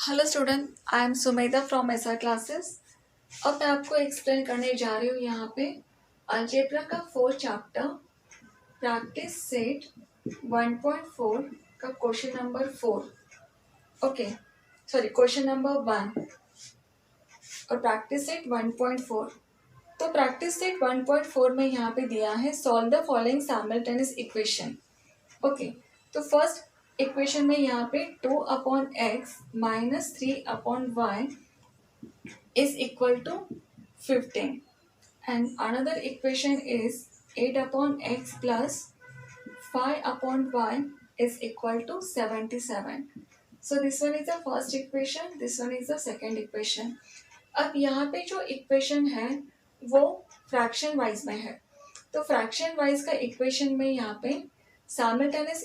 Hello student, I am Sumedha from SR classes. अब मैं आपको एक्सप्लेन करने जा रही हूँ यहाँ पे अलजेब्रा का 4th चैप्टर प्रैक्टिस सेट 1.4 का question number 4। Okay, sorry, question number 1 और प्रैक्टिस सेट 1.4। तो प्रैक्टिस सेट 1.4 में यहाँ पे दिया है solve the following simultaneous equation. Okay, तो फर्स्ट इक्वेशन में यहाँ पे 2/x minus 3/y is equal to 15, and another equation is 8/x plus 5/y is equal to 77. So this one is the first equation, this one is the second equation. अब यहाँ पे जो equation है वो fraction wise में है, तो fraction wise का इक्वेशन में यहाँ पे साइमल्टेनियस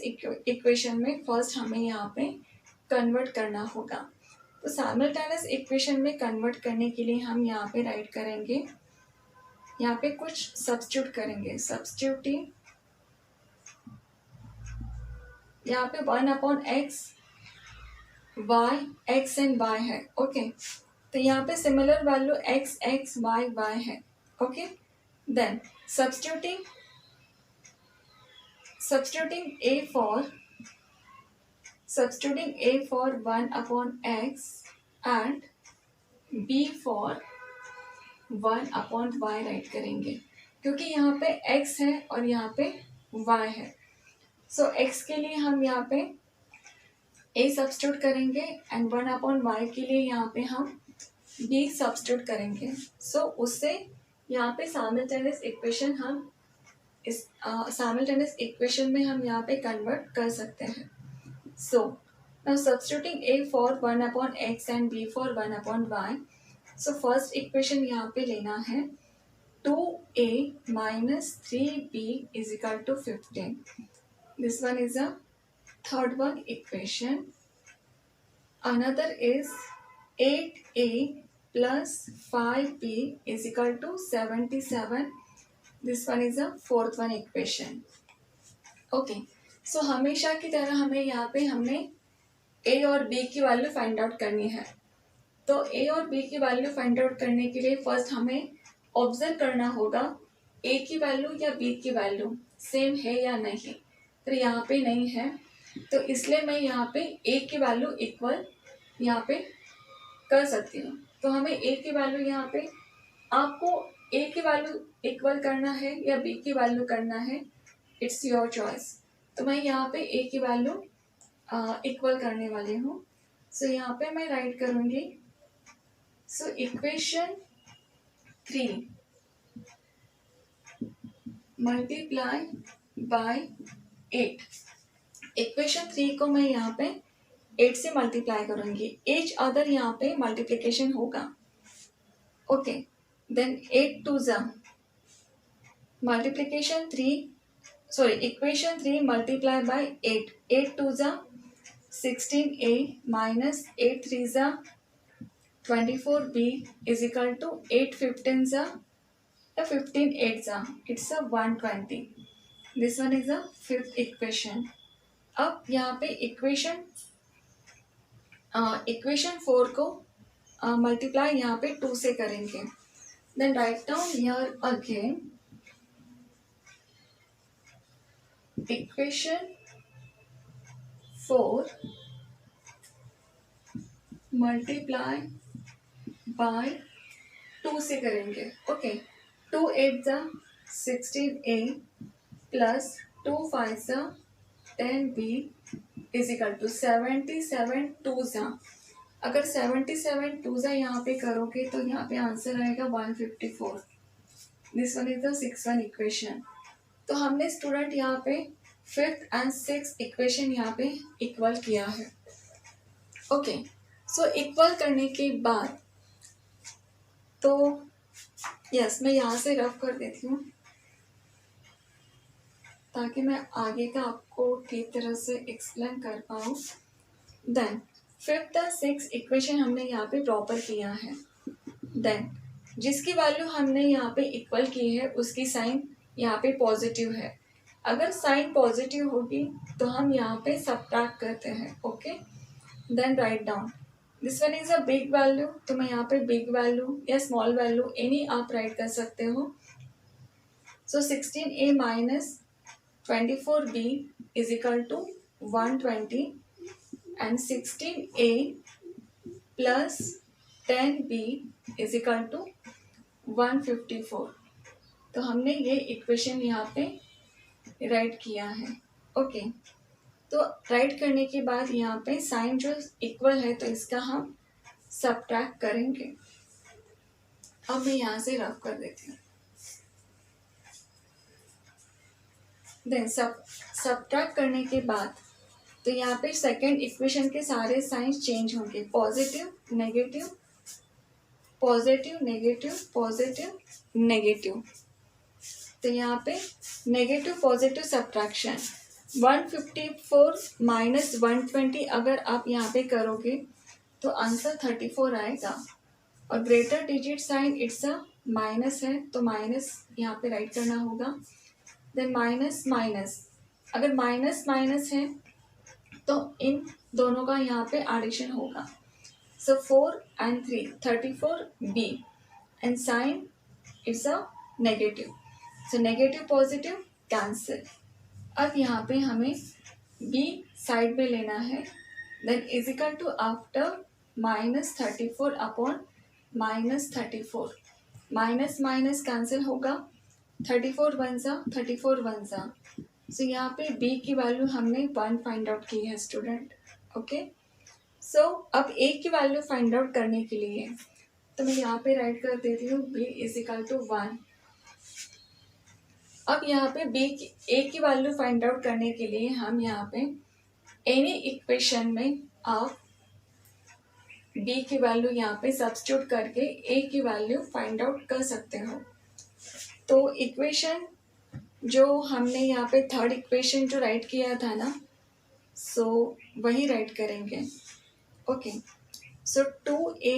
इक्वेशन में फर्स्ट हमें यहाँ पे कन्वर्ट करना होगा। तो साइमल्टेनियस इक्वेशन में कन्वर्ट करने के लिए हम यहाँ पे राइट करेंगे, यहाँ पे कुछ सब्स्टिट्यूट करेंगे। सब्स्टिट्यूटिंग यहाँ पे 1/x y x and y है। ओके, तो यहाँ पे similar value x x y y है। Okay, then substituting a for 1/x and b for 1/y write करेंगे, क्योंकि यहाँ पे x है और यहाँ पे y है। सो x के लिए हम यहाँ पे a सब्स्टिट्यूट करेंगे एंड 1/y के लिए यहाँ पे हम b सब्स्टिट्यूट करेंगे। सो उससे यहाँ पे साइमल्टेनियस इक्वेशन हम इस साइमल्टेनियस इक्वेशन में हम यहाँ पे कन्वर्ट कर सकते हैं। So now substituting a for 1/x and b for 1/y। So first equation यहाँ पे लेना है 2a minus 3b is equal to 15. This one is a third one equation. Another is 8a plus 5b is equal to 77. This one is a fourth one equation. Okay, so हमेशा की तरह हमें यहाँ पे हमने a और b की value find out करनी है। तो a और b की वैल्यू फाइंड आउट करने के लिए फर्स्ट हमें ऑब्जर्व करना होगा a की वैल्यू या b की वैल्यू सेम है या नहीं। तो यहाँ पे नहीं है, तो इसलिए मैं यहाँ पे a की वैल्यू इक्वल यहाँ पे कर सकती हूँ। तो हमें a की वैल्यू यहाँ पे, आपको a की वैल्यू इक्वल करना है या b की वैल्यू करना है, इट्स योर चॉइस। तो मैं यहाँ पे a की वैल्यू इक्वल करने वाली हूँ। सो यहाँ पे मैं राइट करूँगी, so equation 3 multiply by 8। Equation 3 को मैं यहाँ पे 8 से मल्टीप्लाई करूँगी, एच अदर यहाँ पे मल्टीप्लिकेशन होगा। ओके, देन 8 2 जा multiplication 3, sorry equation 3 multiply by 8, 8 2 जा 16a माइनस 8 3 जा 24b इज इक्वल टू 8 15 जा या 15 8 जा, it's a 120। This one is a fifth equation. अब यहाँ पे इक्वेशन 4 को मल्टीप्लाई यहाँ पे 2 से करेंगे। Then write down here again equation 4 multiply by 2 से करेंगे। ओके, 2 8 जा 16a प्लस 2 5 जा 10b इज इक्वल टू 77 2 जा। अगर 77 2 जा यहाँ पे करोगे तो यहाँ पे आंसर आएगा 154। This one is the 6th one equation. तो हमने स्टूडेंट यहाँ पे 5th एंड 6th इक्वेशन यहाँ पे इक्वल किया है। ओके, सो इक्वल करने के बाद तो यस मैं यहाँ से रफ कर देती हूँ ताकि मैं आगे का आपको ठीक तरह से एक्सप्लेन कर पाऊँ। देन 5th और 6th इक्वेशन हमने यहाँ पे प्रॉपर किया है। देन जिसकी वैल्यू हमने यहाँ पे इक्वल की है उसकी साइन यहाँ पे पॉजिटिव है। अगर साइन पॉजिटिव होगी तो हम यहाँ पे सबट्रैक्ट करते हैं। Okay, then write down this one is a big value, तो मैं यहाँ पे बिग वैल्यू या स्मॉल वैल्यू एनी आप राइट कर सकते हो. So 16a minus 24b is equal to 120 and 16a plus 10b is equal to 154. तो हमने ये इक्वेशन यहाँ पे राइट किया है. ओके, तो राइट करने के बाद यहाँ पे साइन जो इक्वल है तो इसका हम सबट्रैक्ट करेंगे. अब मैं यहाँ से रफ कर देती हूँ. देन सबट्रैक्ट करने के बाद तो यहाँ पे सेकेंड इक्वेशन के सारे साइंस चेंज होंगे. Positive negative positive negative positive negative. तो यहाँ पे नेगेटिव पॉजिटिव सबट्रैक्शन 154 माइनस 120 अगर आप यहाँ पे करोगे तो आंसर 34 आएगा. और greater digit sign it's a minus है तो माइनस यहाँ पे राइट करना होगा. देन माइनस माइनस, अगर माइनस माइनस है तो इन दोनों का यहाँ पे एडिशन होगा. So 4 and 3 34b and sign it's a negative. So negative positive cancel. अब यहाँ पे हमें b साइड में लेना है. Then is equal to after minus 34 upon minus 34. Minus minus cancel होगा. 34 वन सा 34 वन सा. सो यहाँ पे b की वैल्यू हमने 1 फाइंड आउट की है स्टूडेंट. ओके, सो अब a की वैल्यू फाइंड आउट करने के लिए तो मैं यहाँ पे राइट कर देती हूँ b इज इक्वल टू 1. अब यहाँ पे a की वैल्यू फाइंड आउट करने के लिए हम यहाँ पे एनी इक्वेशन में आप b की वैल्यू यहाँ पे सब्स्टिट्यूट करके a की वैल्यू फाइंड आउट कर सकते हो. तो इक्वेशन जो हमने यहाँ पे थर्ड इक्वेशन जो राइट किया था ना, सो वही राइट करेंगे. Okay, so 2a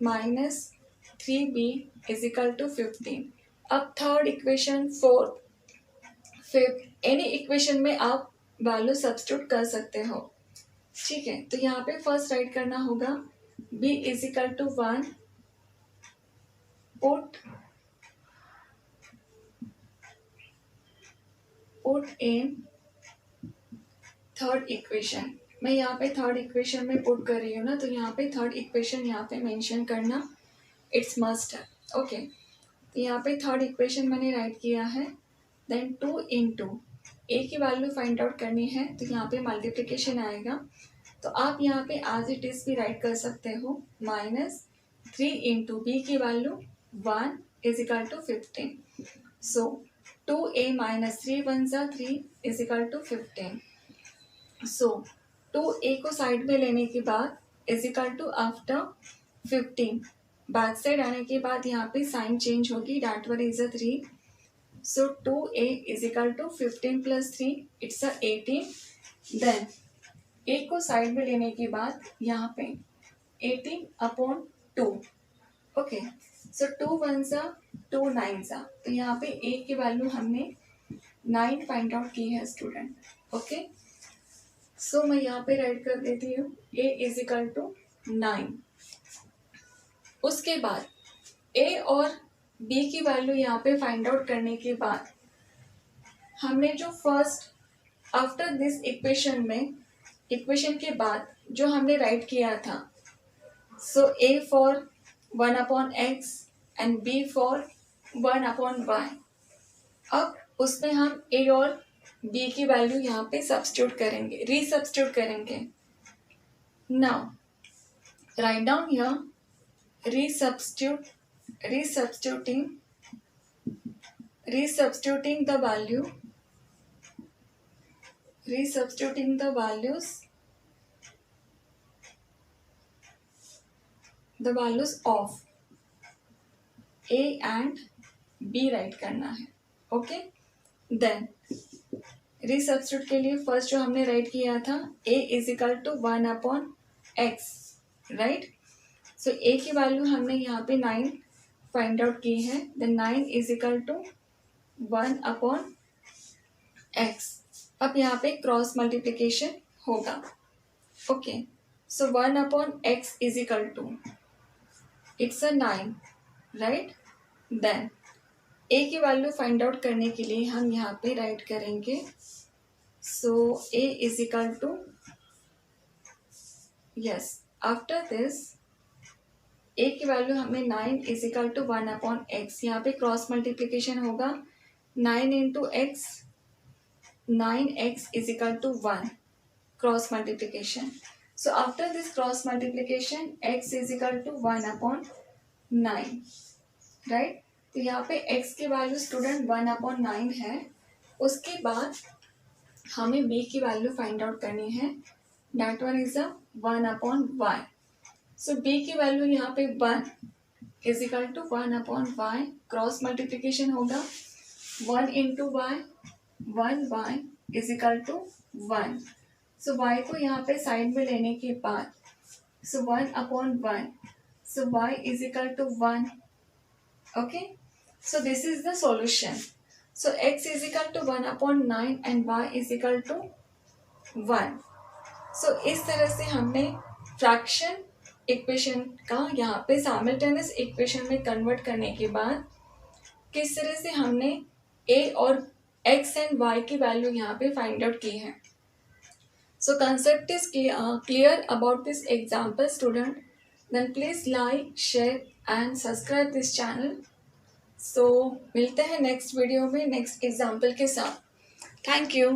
minus 3b is equal to 15. अब third equation fourth fifth any equation में आप वैल्यू सब्स्टिट्यूट कर सकते हो. ठीक है, तो यहाँ पे फर्स्ट राइट करना होगा b is equal to 1. Put in third equation. मैं यहाँ पे थर्ड इक्वेशन में पुट कर रही हूँ ना, तो यहाँ पे थर्ड इक्वेशन यहाँ पे मेंशन करना इट्स मस्ट है. ओके, तो यहाँ पे थर्ड इक्वेशन मैंने राइट किया है. देन 2 इंटू ए की वैल्यू फाइंड आउट करनी है तो यहाँ पे मल्टीप्लिकेशन आएगा. तो आप यहाँ पे एज इट इज भी राइट कर सकते हो. माइनस 3 इंटू बी की value 1 is equal to 15. So 2a minus 3 one सा 3 is equal to 15. So 2a को साइड में लेने के बाद is equal to after 15 back side आने के बाद यहाँ पे साइन चेंज होगी. That one is a 3. So 2a is equal to 15 plus 3 it's a 18. Then a को साइड में लेने के बाद यहाँ पे 18 अपॉन 2. ओके, सो 2 वन सा 2 9 सा. तो यहाँ पे a की वैल्यू हमने 9 फाइंड आउट की है स्टूडेंट. ओके, सो मैं यहाँ पे राइट कर देती हूँ a इज इक्वल टू 9. उसके बाद a और b की वैल्यू यहाँ पे फाइंड आउट करने के बाद हमने जो फर्स्ट आफ्टर दिस इक्वेशन में इक्वेशन के बाद जो हमने राइट किया था, so a for 1 upon x and b for 1 upon y. अब उसमें हम a और b की वैल्यू यहाँ पे सब्स्टिट्यूट करेंगे, रीसब्स्टिट्यूट करेंगे. Now right down here resubstituting the values of a and b right करना है. ओके, देन रीसब्स्टिट्यूट के लिए फर्स्ट जो हमने राइट किया था a is equal to 1 upon x. Right, so a की वैल्यू हमने यहाँ पे 9 फाइंड आउट की है. Then 9 is equal to 1 upon x. अब यहाँ पे क्रॉस मल्टीप्लिकेशन होगा. Okay, so 1/x is equal to, it's a 9, right. Then a की वैल्यू फाइंड आउट करने के लिए हम यहाँ पे राइट करेंगे, so a is equal to, yes, after this a की वैल्यू हमें 9 इज इक्वल टू 1/x, यहाँ पे क्रॉस मल्टीप्लीकेशन होगा 9 into x, 9x is equal to 1, cross multiplication. So after this cross multiplication x is equal to 1/9, right। तो यहाँ पे x की value student 1/9 है। उसके बाद हमें b की वैल्यू फाइंड आउट करनी है, that one is 1/y। So b की वैल्यू यहाँ पे 1 is equal to 1/y, cross multiplication होगा 1 into y, 1y is equal to 1। So y को यहाँ पे साइड में लेने के बाद, so 1/1, so y is equal to 1, okay. So this is the solution. So x is equal to 1/9 and y is equal to 1। So इस तरह से हमने फ्रैक्शन इक्वेशन का यहाँ पे साइमल्टेनियस इक्वेशन में कन्वर्ट करने के बाद किस तरह से हमने a और x एंड y की वैल्यू यहाँ पे फाइंड आउट की है। So concept is clear about this example student, then please like, share and subscribe this channel. So मिलते हैं नेक्स्ट वीडियो में नेक्स्ट एग्जाम्पल के साथ। Thank you.